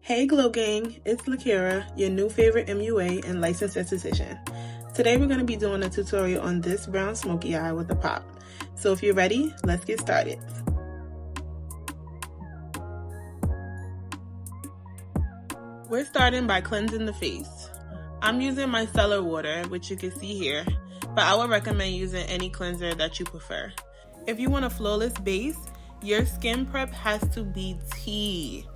Hey Glow Gang, it's Lakirah, your new favorite MUA and licensed esthetician. Today we're going to be doing a tutorial on this brown smoky eye with a pop. So if you're ready, let's get started. We're starting by cleansing the face. I'm using micellar water, which you can see here, but I would recommend using any cleanser that you prefer. If you want a flawless base, your skin prep has to be tea.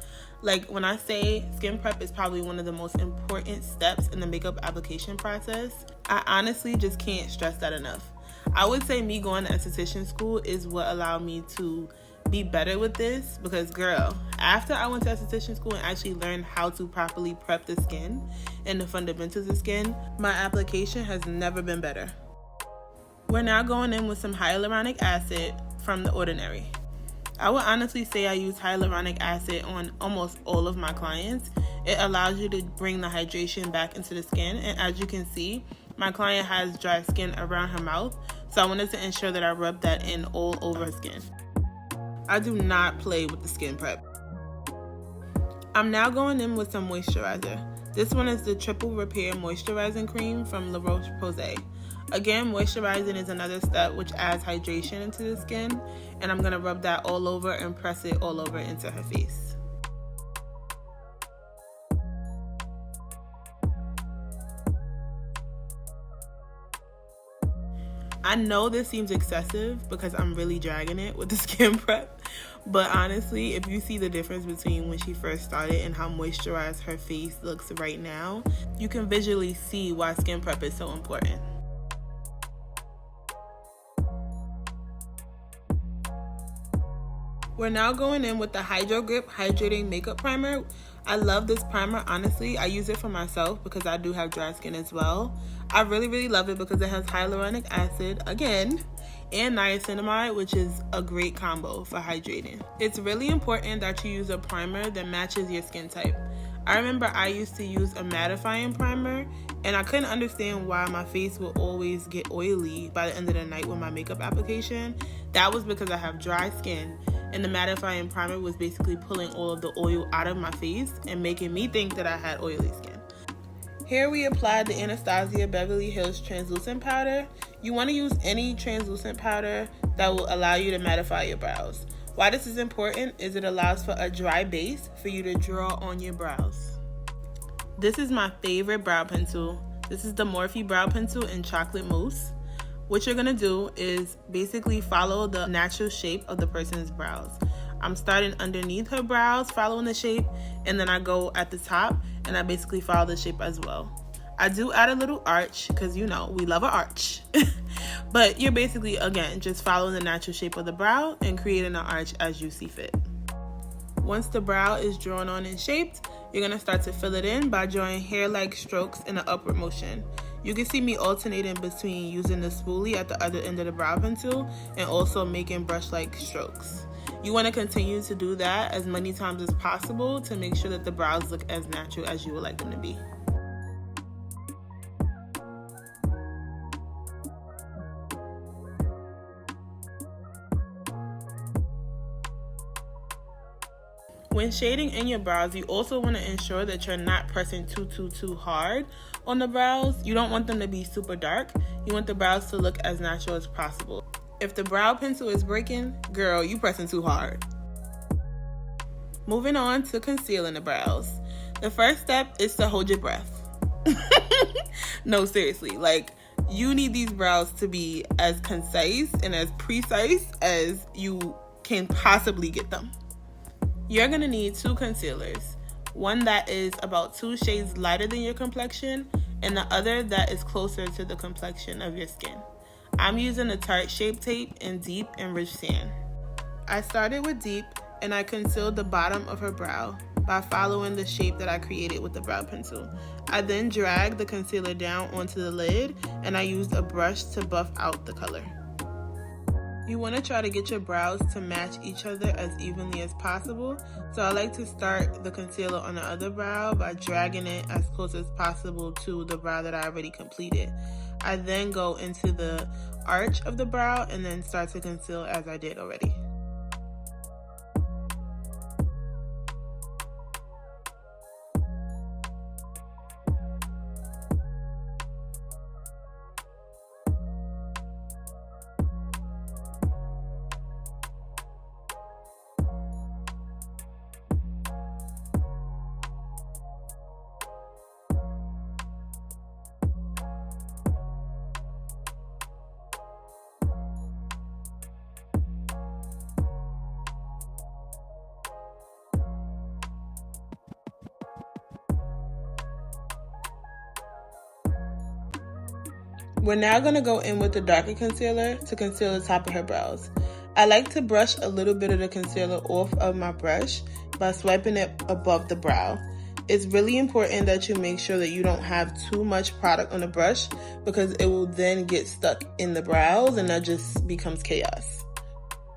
Like, when I say skin prep is probably one of the most important steps in the makeup application process, I honestly just can't stress that enough. I would say me going to esthetician school is what allowed me to be better with this, because girl, after I went to esthetician school and actually learned how to properly prep the skin and the fundamentals of skin, my application has never been better. We're now going in with some hyaluronic acid from The Ordinary. I would honestly say I use hyaluronic acid on almost all of my clients. It allows you to bring the hydration back into the skin, and as you can see, my client has dry skin around her mouth, so I wanted to ensure that I rub that in all over her skin. I do not play with the skin prep. I'm now going in with some moisturizer. This one is the Triple Repair Moisturizing Cream from La Roche-Posay. Again, moisturizing is another step which adds hydration into the skin, and I'm going to rub that all over and press it all over into her face. I know this seems excessive because I'm really dragging it with the skin prep, but honestly, if you see the difference between when she first started and how moisturized her face looks right now, you can visually see why skin prep is so important. We're now going in with the Hydro Grip Hydrating Makeup Primer. I love this primer, honestly. I use it for myself because I do have dry skin as well. I really love it because it has hyaluronic acid, again, and niacinamide, which is a great combo for hydrating. It's really important that you use a primer that matches your skin type. I remember I used to use a mattifying primer, and I couldn't understand why my face would always get oily by the end of the night with my makeup application. That was because I have dry skin, and the mattifying primer was basically pulling all of the oil out of my face and making me think that I had oily skin. Here we applied the Anastasia Beverly Hills Translucent Powder. You want to use any translucent powder that will allow you to mattify your brows. Why this is important is it allows for a dry base for you to draw on your brows. This is my favorite brow pencil. This is the Morphe Brow Pencil in Chocolate Mousse. What you're gonna do is basically follow the natural shape of the person's brows. I'm starting underneath her brows, following the shape, and then I go at the top and I basically follow the shape as well. I do add a little arch because, you know, we love an arch. But you're basically, again, just following the natural shape of the brow and creating an arch as you see fit. Once the brow is drawn on and shaped, you're gonna start to fill it in by drawing hair-like strokes in an upward motion. You can see me alternating between using the spoolie at the other end of the brow pencil and also making brush-like strokes. You want to continue to do that as many times as possible to make sure that the brows look as natural as you would like them to be. When shading in your brows, you also want to ensure that you're not pressing too hard on the brows. You don't want them to be super dark. You want the brows to look as natural as possible. If the brow pencil is breaking, girl, you pressing too hard. Moving on to concealing the brows. The first step is to hold your breath. No, seriously, like, you need these brows to be as concise and as precise as you can possibly get them. You're going to need 2 concealers, one that is about 2 shades lighter than your complexion and the other that is closer to the complexion of your skin. I'm using the Tarte Shape Tape in Deep and Rich Sand. I started with Deep and I concealed the bottom of her brow by following the shape that I created with the brow pencil. I then dragged the concealer down onto the lid and I used a brush to buff out the color. You want to try to get your brows to match each other as evenly as possible. So I like to start the concealer on the other brow by dragging it as close as possible to the brow that I already completed. I then go into the arch of the brow and then start to conceal as I did already. We're now going to go in with the darker concealer to conceal the top of her brows. I like to brush a little bit of the concealer off of my brush by swiping it above the brow. It's really important that you make sure that you don't have too much product on the brush because it will then get stuck in the brows and that just becomes chaos.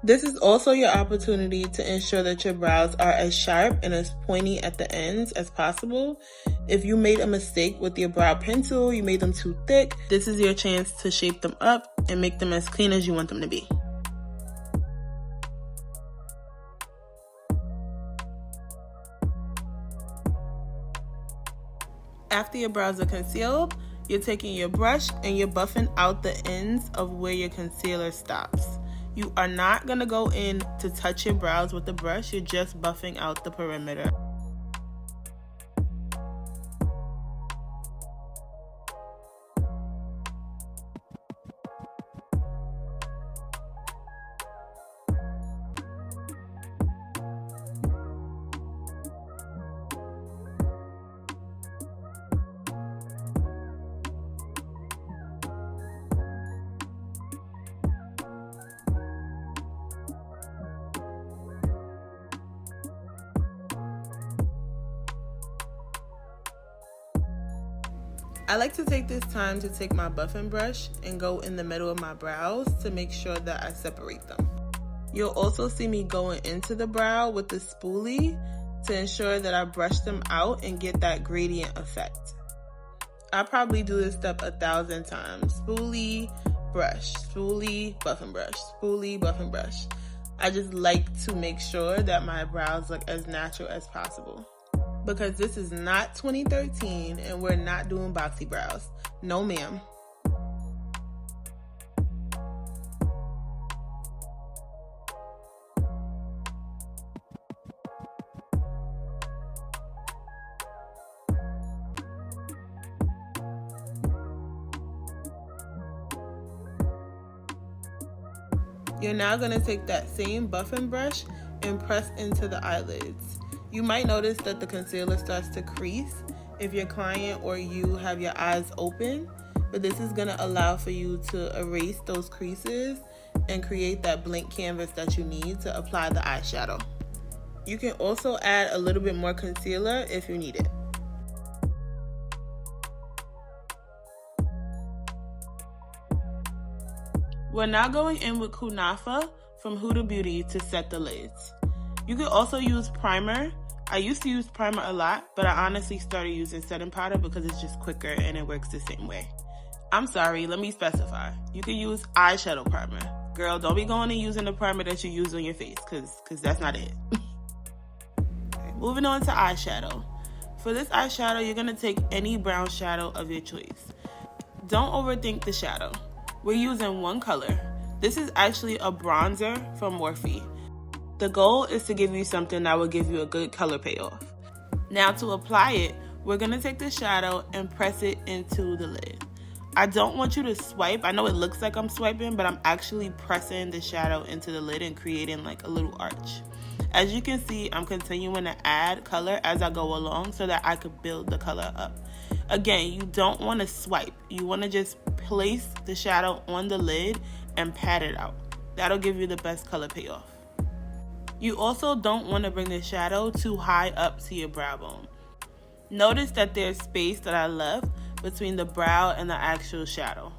This is also your opportunity to ensure that your brows are as sharp and as pointy at the ends as possible. If you made a mistake with your brow pencil, you made them too thick, this is your chance to shape them up and make them as clean as you want them to be. After your brows are concealed, you're taking your brush and you're buffing out the ends of where your concealer stops. You are not going to go in to touch your brows with the brush, you're just buffing out the perimeter. I like to take this time to take my buffing brush and go in the middle of my brows to make sure that I separate them. You'll also see me going into the brow with the spoolie to ensure that I brush them out and get that gradient effect. I probably do this step 1,000 times. Spoolie, brush, spoolie, buffing brush, spoolie, buffing brush. I just like to make sure that my brows look as natural as possible. Because this is not 2013 and we're not doing boxy brows. No, ma'am. You're now going to take that same buffing brush and press into the eyelids. You might notice that the concealer starts to crease if your client or you have your eyes open, but this is going to allow for you to erase those creases and create that blank canvas that you need to apply the eyeshadow. You can also add a little bit more concealer if you need it. We're now going in with Kunafa from Huda Beauty to set the lids. You could also use primer. I used to use primer a lot, but I honestly started using setting powder because it's just quicker and it works the same way. I'm sorry, let me specify. You can use eyeshadow primer. Girl, don't be going and using the primer that you use on your face because that's not it. Okay, moving on to eyeshadow. For this eyeshadow, you're going to take any brown shadow of your choice. Don't overthink the shadow. We're using one color. This is actually a bronzer from Morphe. The goal is to give you something that will give you a good color payoff. Now to apply it, we're going to take the shadow and press it into the lid. I don't want you to swipe. I know it looks like I'm swiping, but I'm actually pressing the shadow into the lid and creating like a little arch. As you can see, I'm continuing to add color as I go along so that I could build the color up. Again, you don't want to swipe. You want to just place the shadow on the lid and pat it out. That'll give you the best color payoff. You also don't want to bring the shadow too high up to your brow bone. Notice that there's space that I left between the brow and the actual shadow.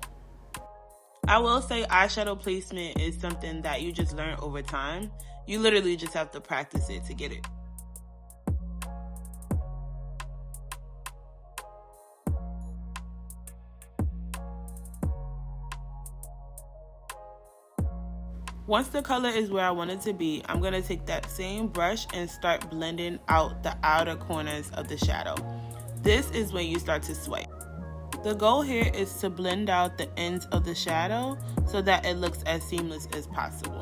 I will say eyeshadow placement is something that you just learn over time. You literally just have to practice it to get it. Once the color is where I want it to be, I'm going to take that same brush and start blending out the outer corners of the shadow. This is when you start to swipe. The goal here is to blend out the ends of the shadow so that it looks as seamless as possible.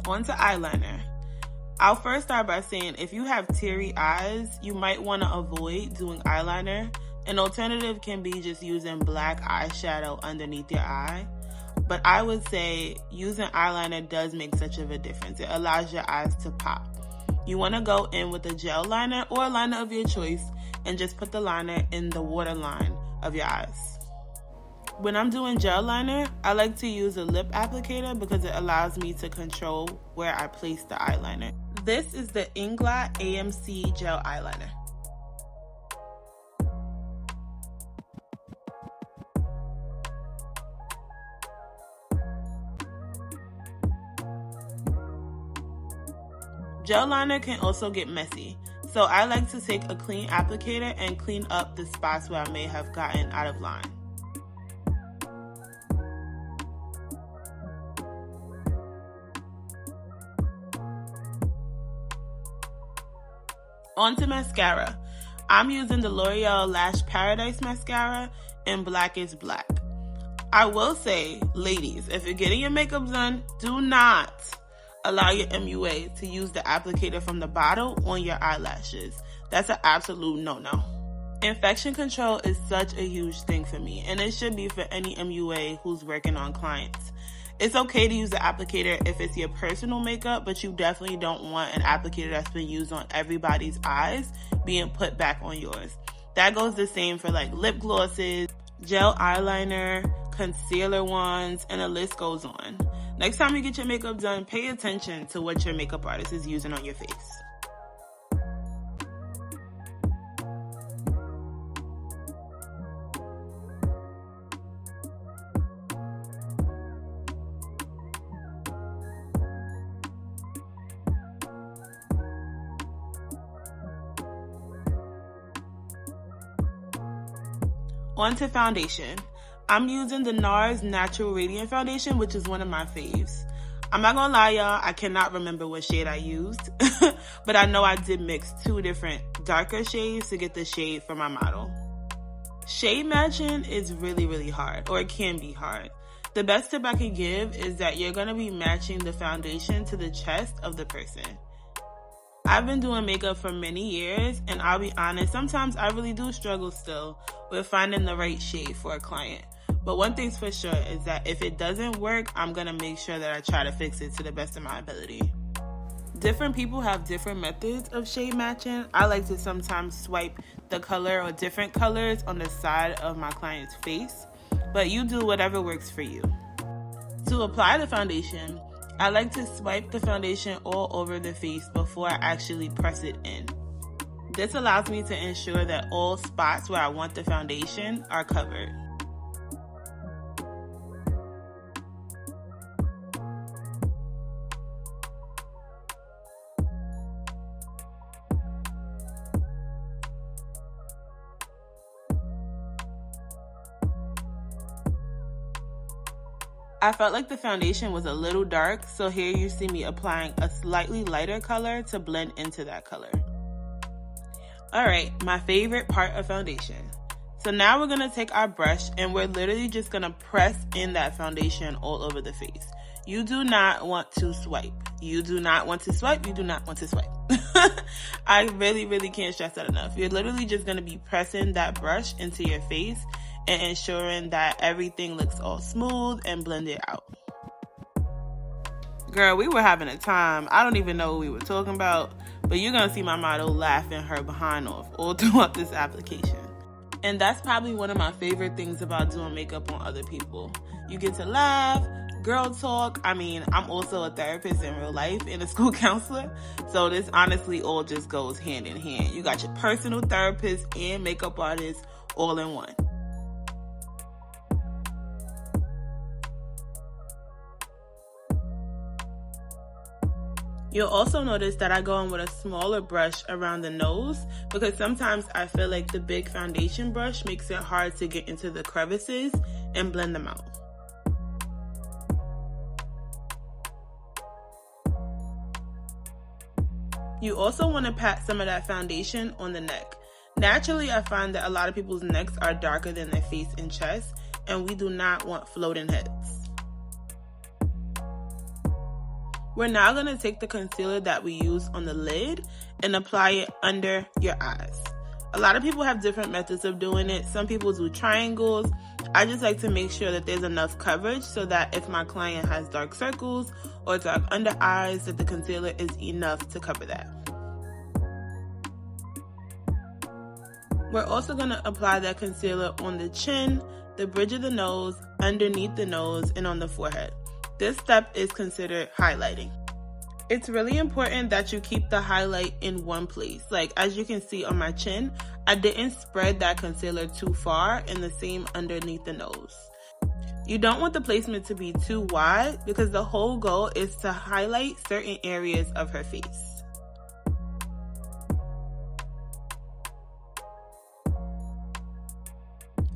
On to eyeliner. I'll first start by saying if you have teary eyes, you might want to avoid doing eyeliner. An alternative can be just using black eyeshadow underneath your eye. but I would say using eyeliner does make such of a difference. It allows your eyes to pop. You want to go in with a gel liner or a liner of your choice and just put the liner in the waterline of your eyes. When I'm doing gel liner, I like to use a lip applicator because it allows me to control where I place the eyeliner. This is the Inglot AMC gel eyeliner. Gel liner can also get messy, so I like to take a clean applicator and clean up the spots where I may have gotten out of line. On to mascara. I'm using the L'Oreal Lash Paradise mascara in Black is Black. I will say, ladies, if you're getting your makeup done, do not allow your MUA to use the applicator from the bottle on your eyelashes. That's an absolute no-no. Infection control is such a huge thing for me, and it should be for any MUA who's working on clients. It's okay to use the applicator if it's your personal makeup, but you definitely don't want an applicator that's been used on everybody's eyes being put back on yours. That goes the same for like lip glosses, gel eyeliner, concealer ones, and the list goes on. Next time you get your makeup done, pay attention to what your makeup artist is using on your face. On to foundation. I'm using the NARS Natural Radiant Foundation, which is one of my faves. I'm not gonna lie, y'all, I cannot remember what shade I used, but I know I did mix 2 different darker shades to get the shade for my model. Shade matching is really, really hard, or it can be hard. The best tip I can give is that you're gonna be matching the foundation to the chest of the person. I've been doing makeup for many years, and I'll be honest, sometimes I really do struggle still with finding the right shade for a client. But one thing's for sure is that if it doesn't work, I'm gonna make sure that I try to fix it to the best of my ability. Different people have different methods of shade matching. I like to sometimes swipe the color or different colors on the side of my client's face, but you do whatever works for you. To apply the foundation, I like to swipe the foundation all over the face before I actually press it in. This allows me to ensure that all spots where I want the foundation are covered. I felt like the foundation was a little dark, so here you see me applying a slightly lighter color to blend into that color. Alright, my favorite part of foundation. So now we're going to take our brush and we're literally just going to press in that foundation all over the face. You do not want to swipe. You do not want to swipe. You do not want to swipe. I really, really can't stress that enough. You're literally just going to be pressing that brush into your face and ensuring that everything looks all smooth and blended out. Girl, we were having a time. I don't even know what we were talking about, but you're gonna see my model laughing her behind off all throughout this application. And that's probably one of my favorite things about doing makeup on other people. You get to laugh, girl talk. I mean, I'm also a therapist in real life and a school counselor, so this honestly all just goes hand in hand. You got your personal therapist and makeup artist all in one. You'll also notice that I go in with a smaller brush around the nose because sometimes I feel like the big foundation brush makes it hard to get into the crevices and blend them out. You also want to pat some of that foundation on the neck. Naturally, I find that a lot of people's necks are darker than their face and chest, and we do not want floating heads. We're now going to take the concealer that we used on the lid and apply it under your eyes. A lot of people have different methods of doing it. Some people do triangles. I just like to make sure that there's enough coverage so that if my client has dark circles or dark under eyes, that the concealer is enough to cover that. We're also going to apply that concealer on the chin, the bridge of the nose, underneath the nose, and on the forehead. This step is considered highlighting. It's really important that you keep the highlight in one place. Like, as you can see on my chin, I didn't spread that concealer too far, and the same underneath the nose. You don't want the placement to be too wide because the whole goal is to highlight certain areas of her face.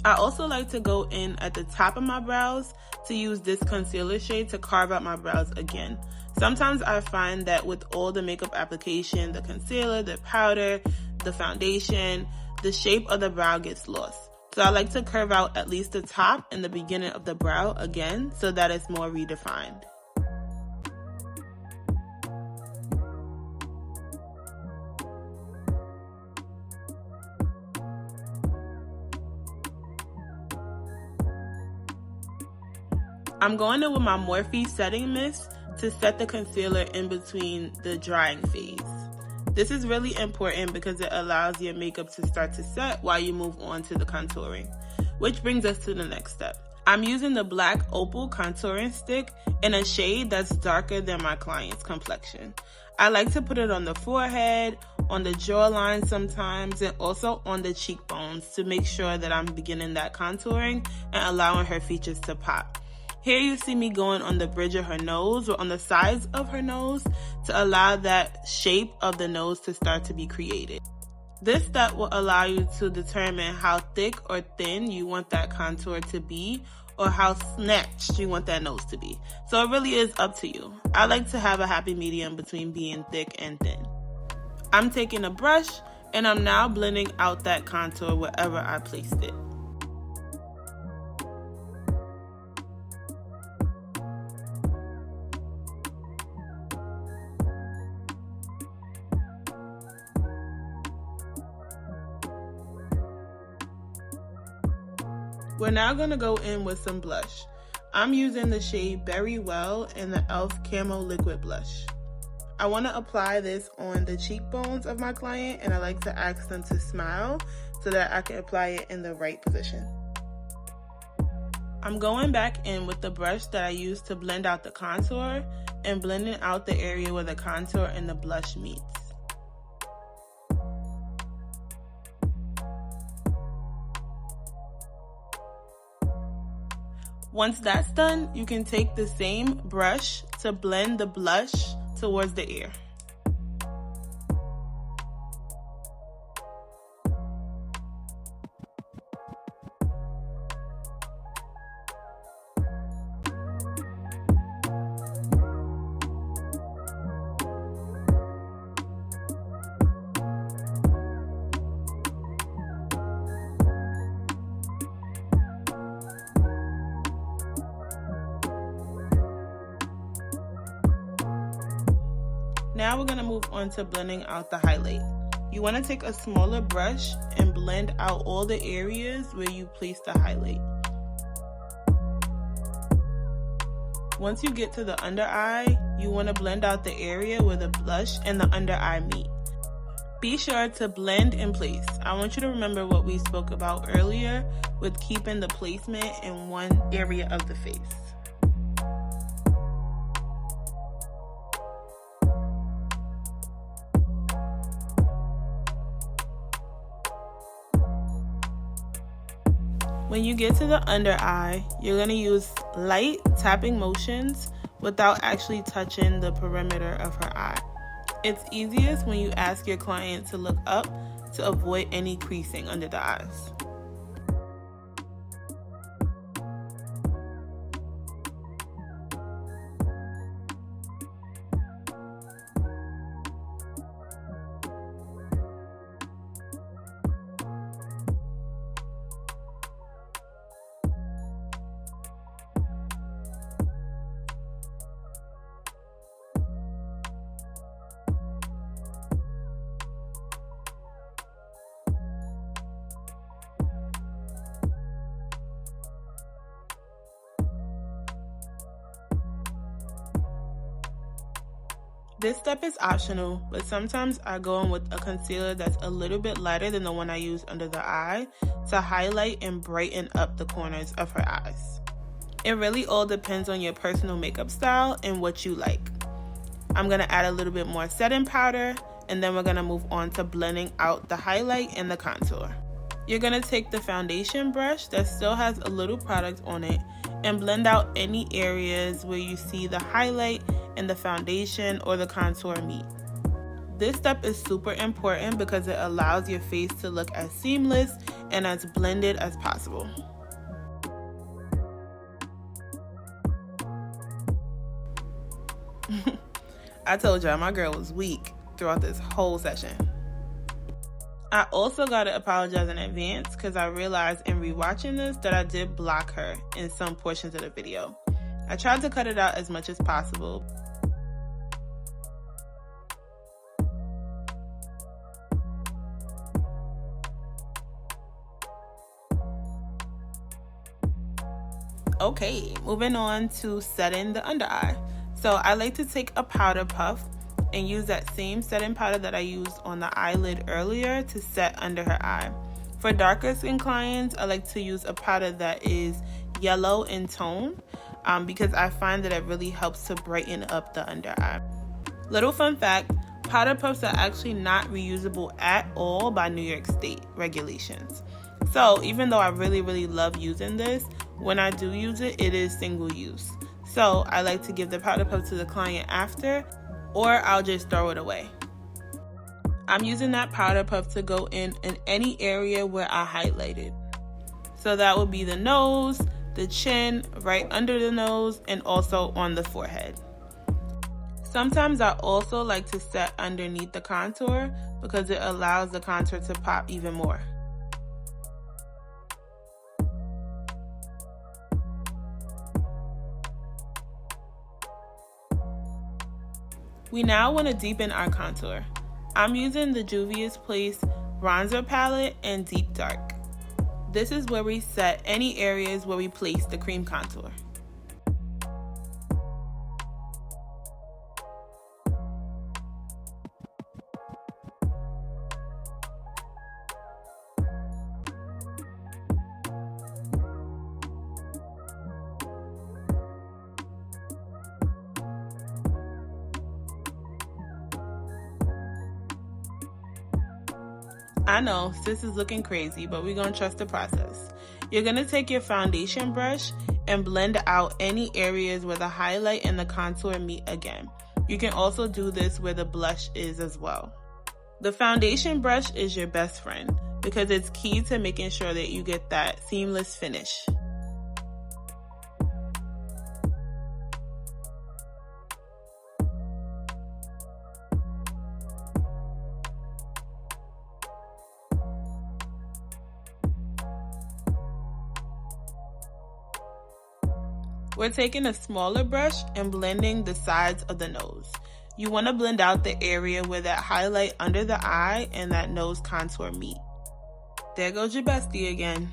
I also like to go in at the top of my brows to use this concealer shade to carve out my brows again. Sometimes I find that with all the makeup application, the concealer, the powder, the foundation, the shape of the brow gets lost. So I like to curve out at least the top and the beginning of the brow again so that it's more redefined. I'm going in with my Morphe setting mist to set the concealer in between the drying phase. This is really important because it allows your makeup to start to set while you move on to the contouring, which brings us to the next step. I'm using the black opal contouring stick in a shade that's darker than my client's complexion. I like to put it on the forehead, on the jawline sometimes, and also on the cheekbones to make sure that I'm beginning that contouring and allowing her features to pop. Here you see me going on the bridge of her nose or on the sides of her nose to allow that shape of the nose to start to be created. This step will allow you to determine how thick or thin you want that contour to be or how snatched you want that nose to be. So it really is up to you. I like to have a happy medium between being thick and thin. I'm taking a brush and I'm now blending out that contour wherever I placed it. We're now going to go in with some blush. I'm using the shade Berry Well in the e.l.f. Camo Liquid Blush. I want to apply this on the cheekbones of my client, and I like to ask them to smile so that I can apply it in the right position. I'm going back in with the brush that I used to blend out the contour and blending out the area where the contour and the blush meets. Once that's done, you can take the same brush to blend the blush towards the ear. Now we're going to move on to blending out the highlight. You want to take a smaller brush and blend out all the areas where you place the highlight. Once you get to the under eye, you want to blend out the area where the blush and the under eye meet. Be sure to blend in place. I want you to remember what we spoke about earlier with keeping the placement in one area of the face. When you get to the under eye, you're going to use light tapping motions without actually touching the perimeter of her eye. It's easiest when you ask your client to look up to avoid any creasing under the eyes. This step is optional, but sometimes I go in with a concealer that's a little bit lighter than the one I use under the eye to highlight and brighten up the corners of her eyes. It really all depends on your personal makeup style and what you like. I'm going to add a little bit more setting powder, and then we're going to move on to blending out the highlight and the contour. You're going to take the foundation brush that still has a little product on it and blend out any areas where you see the highlight and the foundation or the contour meet. This step is super important because it allows your face to look as seamless and as blended as possible. I told y'all my girl was weak throughout this whole session. I also gotta apologize in advance because I realized in rewatching this that I did block her in some portions of the video. I tried to cut it out as much as possible. Okay, moving on to setting the under eye. So I like to take a powder puff and use that same setting powder that I used on the eyelid earlier to set under her eye. For darker skin clients, I like to use a powder that is yellow in tone because I find that it really helps to brighten up the under eye. Little fun fact, powder puffs are actually not reusable at all by New York State regulations. So even though I really love using this, when I do use it, it is single use. So I like to give the powder puff to the client after, or I'll just throw it away. I'm using that powder puff to go in any area where I highlighted. So that would be the nose, the chin, right under the nose, and also on the forehead. Sometimes I also like to set underneath the contour because it allows the contour to pop even more. We now want to deepen our contour. I'm using the Juvia's Place bronzer palette in Deep Dark. This is where we set any areas where we place the cream contour. I know, sis is looking crazy, but we're going to trust the process. You're going to take your foundation brush and blend out any areas where the highlight and the contour meet again. You can also do this where the blush is as well. The foundation brush is your best friend because it's key to making sure that you get that seamless finish. We're taking a smaller brush and blending the sides of the nose. You want to blend out the area where that highlight under the eye and that nose contour meet. There goes your bestie again.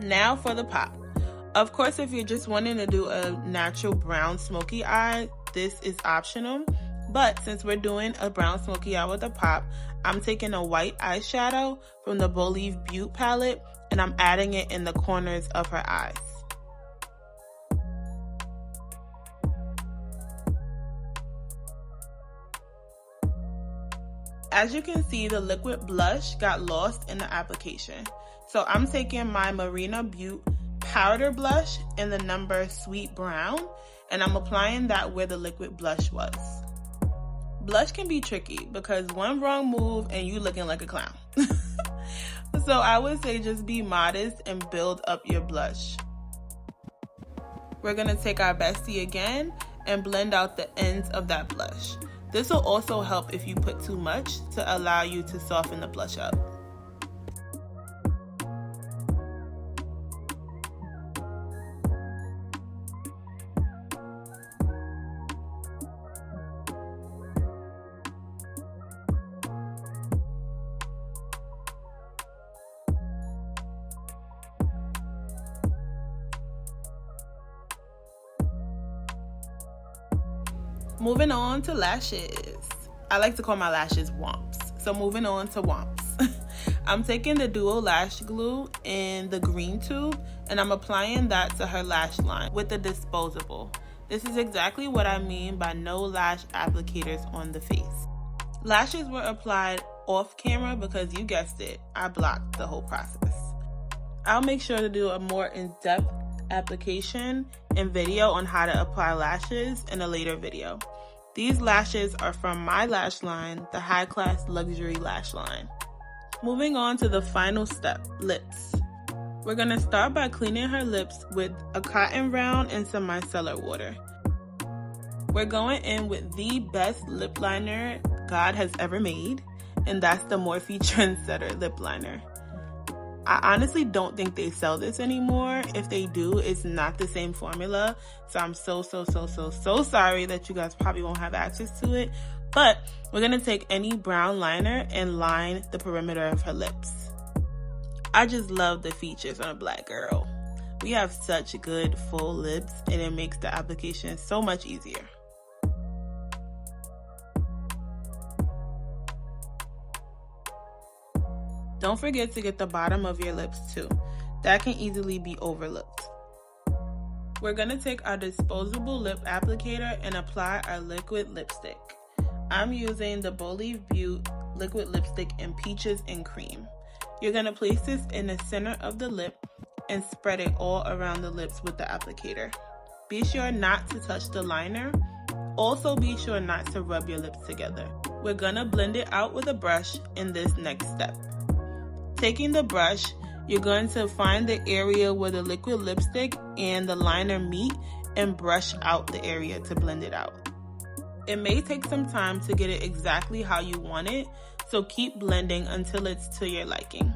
Now for the pop. Of course, if you're just wanting to do a natural brown smoky eye, this is optional. But since we're doing a brown smoky eye with a pop, I'm taking a white eyeshadow from the Believe Beauty palette and I'm adding it in the corners of her eyes. As you can see, the liquid blush got lost in the application. So I'm taking my Marina Beauty powder blush in the number Sweet Brown, and I'm applying that where the liquid blush was. Blush can be tricky because one wrong move and you looking like a clown. So I would say just be modest and build up your blush. We're gonna take our bestie again and blend out the ends of that blush. This will also help if you put too much to allow you to soften the blush up. Moving on to lashes. I like to call my lashes womps. So moving on to womps. I'm taking the Duo Lash Glue in the green tube and I'm applying that to her lash line with the disposable. This is exactly what I mean by no lash applicators on the face. Lashes were applied off camera because you guessed it, I blocked the whole process. I'll make sure to do a more in-depth application and video on how to apply lashes in a later video. These lashes are from my lash line, the High Class Luxury Lash Line. Moving on to the final step, lips. We're going to start by cleaning her lips with a cotton round and some micellar water. We're going in with the best lip liner God has ever made, and that's the Morphe Trendsetter lip liner. I honestly don't think they sell this anymore. If they do, it's not the same formula. So I'm so sorry that you guys probably won't have access to it. But we're going to take any brown liner and line the perimeter of her lips. I just love the features on a black girl. We have such good full lips and it makes the application so much easier. Don't forget to get the bottom of your lips too. That can easily be overlooked. We're going to take our disposable lip applicator and apply our liquid lipstick. I'm using the Bolive Butte liquid lipstick in Peaches and Cream. You're going to place this in the center of the lip and spread it all around the lips with the applicator. Be sure not to touch the liner. Also be sure not to rub your lips together. We're going to blend it out with a brush in this next step. Taking the brush, you're going to find the area where the liquid lipstick and the liner meet and brush out the area to blend it out. It may take some time to get it exactly how you want it, so keep blending until it's to your liking.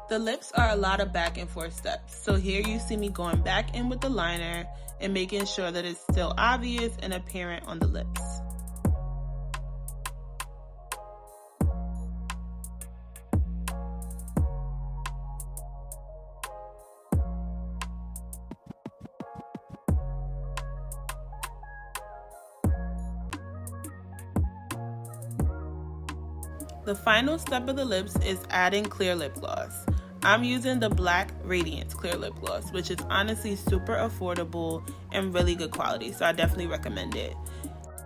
The lips are a lot of back and forth steps, so here you see me going back in with the liner and making sure that it's still obvious and apparent on the lips. The final step of the lips is adding clear lip gloss. I'm using the Black Radiance Clear Lip Gloss, which is honestly super affordable and really good quality, so I definitely recommend it.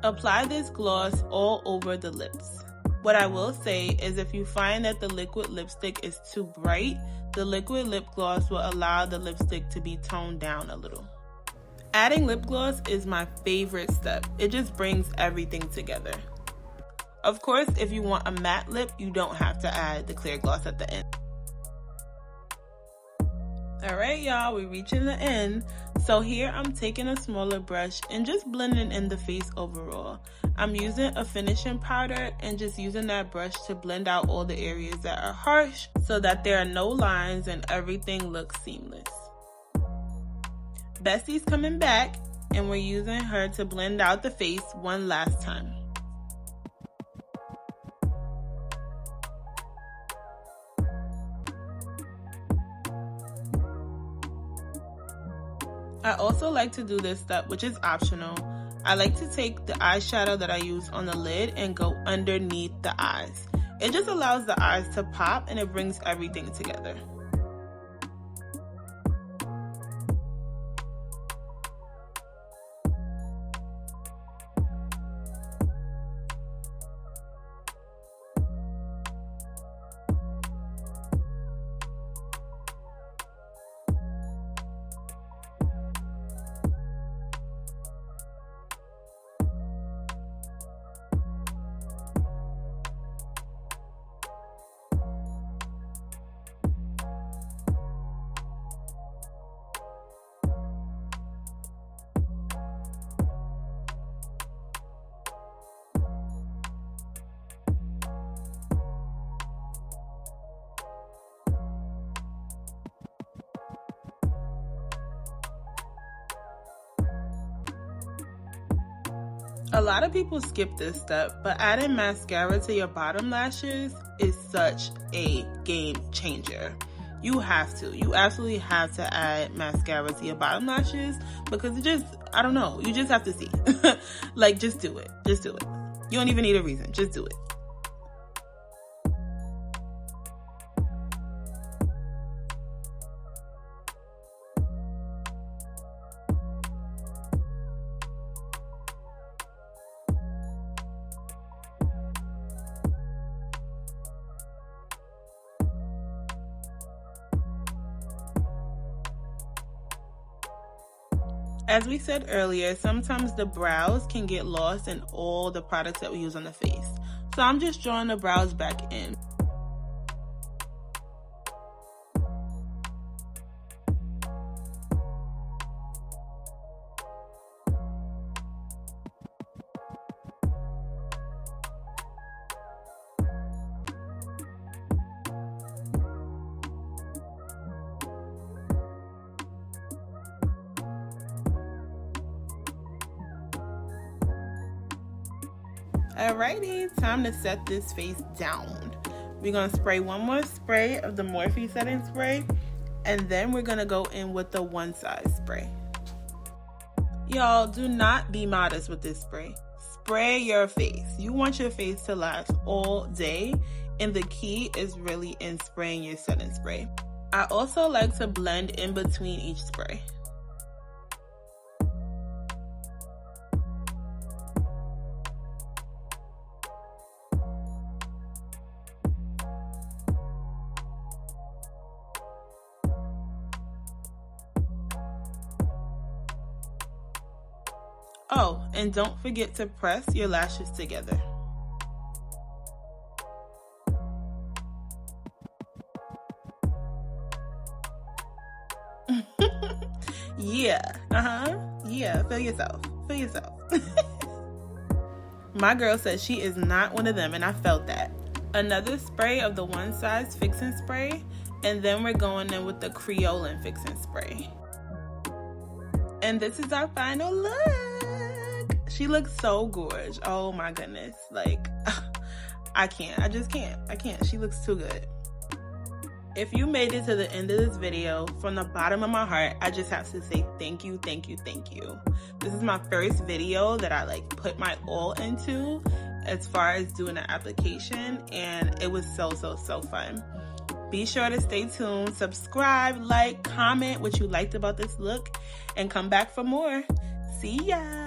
Apply this gloss all over the lips. What I will say is if you find that the liquid lipstick is too bright, the liquid lip gloss will allow the lipstick to be toned down a little. Adding lip gloss is my favorite step. It just brings everything together. Of course, if you want a matte lip, you don't have to add the clear gloss at the end. Alright y'all, we're reaching the end. So here I'm taking a smaller brush and just blending in the face overall. I'm using a finishing powder and just using that brush to blend out all the areas that are harsh so that there are no lines and everything looks seamless. Bestie's coming back and we're using her to blend out the face one last time. I also like to do this step, which is optional. I like to take the eyeshadow that I use on the lid and go underneath the eyes. It just allows the eyes to pop and it brings everything together. A lot of people skip this step, but adding mascara to your bottom lashes is such a game changer. You have to. You absolutely have to add mascara to your bottom lashes because it just, I don't know, you just have to see. Like, just do it. Just do it. You don't even need a reason. Just do it. As we said earlier, sometimes the brows can get lost in all the products that we use on the face. So I'm just drawing the brows back in. Alrighty, time to set this face down. We're going to spray one more spray of the Morphe setting spray, and then we're going to go in with the one size spray. Y'all, do not be modest with this spray. Spray your face. You want your face to last all day, and the key is really in spraying your setting spray. I also like to blend in between each spray. Oh, and don't forget to press your lashes together. Yeah, feel yourself. My girl said she is not one of them, and I felt that. Another spray of the one size fixing spray, and then we're going in with the Creolin fixing spray. And this is our final look. She looks so gorgeous. Oh my goodness. Like, I just can't. She looks too good. If you made it to the end of this video, from the bottom of my heart, I just have to say thank you. This is my first video that I put my all into as far as doing an application, and it was so fun. Be sure to stay tuned, subscribe, like, comment what you liked about this look, and come back for more. See ya!